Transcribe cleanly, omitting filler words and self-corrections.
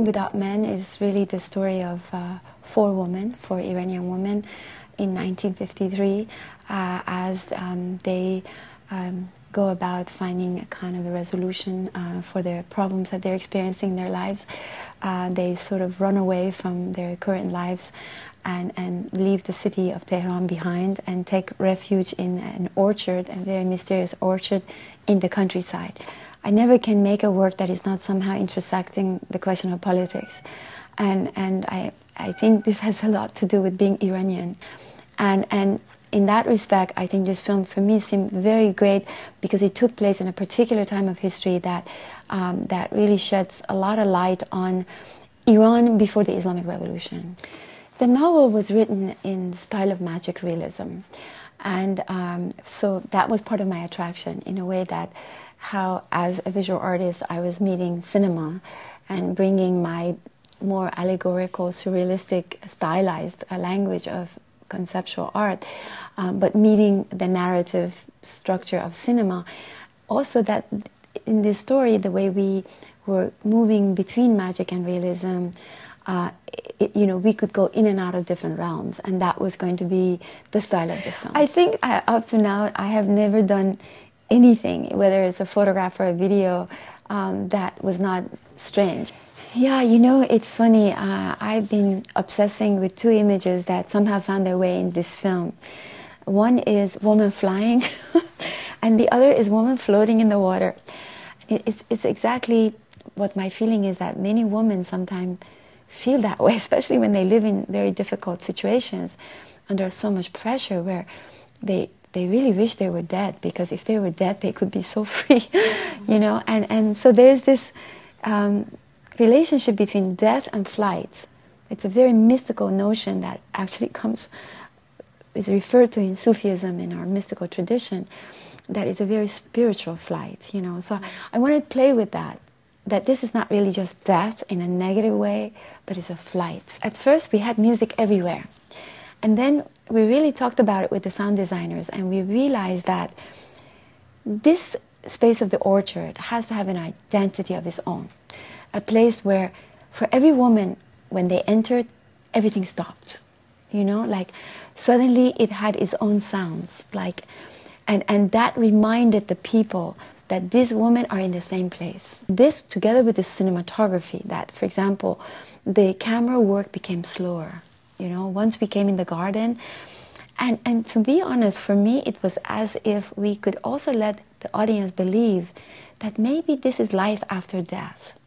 Women Without Men is really the story of four Iranian women in 1953 as they go about finding a kind of a resolution for their problems that they're experiencing in their lives. They sort of run away from their current lives and leave the city of Tehran behind and take refuge in an orchard, a very mysterious orchard in the countryside. I never can make a work that is not somehow intersecting the question of politics. And I think this has a lot to do with being Iranian. And in that respect, I think this film for me seemed very great because it took place in a particular time of history that, that really sheds a lot of light on Iran before the Islamic Revolution. The novel was written in the style of magic realism. And so that was part of my attraction, in a way that how, as a visual artist, I was meeting cinema and bringing my more allegorical, surrealistic, stylized language of conceptual art, but meeting the narrative structure of cinema. Also that in this story, the way we were moving between magic and realism, you know, we could go in and out of different realms, and that was going to be the style of the film. I think up to now, I have never done anything, whether it's a photograph or a video, that was not strange. Yeah, you know, it's funny. I've been obsessing with two images that somehow found their way in this film. One is woman flying, and the other is woman floating in the water. It's exactly what my feeling is, that many women sometimes feel that way, especially when they live in very difficult situations under so much pressure, where they really wish they were dead, because if they were dead, they could be so free, you know. And so there's this relationship between death and flight. It's a very mystical notion that actually is referred to in Sufism, in our mystical tradition, that is a very spiritual flight, you know. So I want to play with that this is not really just death in a negative way, but it's a flight. At first we had music everywhere, and then we really talked about it with the sound designers, and we realized that this space of the orchard has to have an identity of its own. A place where, for every woman, when they entered, everything stopped. You know, like suddenly it had its own sounds, like, and that reminded the people that these women are in the same place. This, together with the cinematography, that, for example, the camera work became slower. You know, once we came in the garden, and to be honest, for me, it was as if we could also let the audience believe that maybe this is life after death.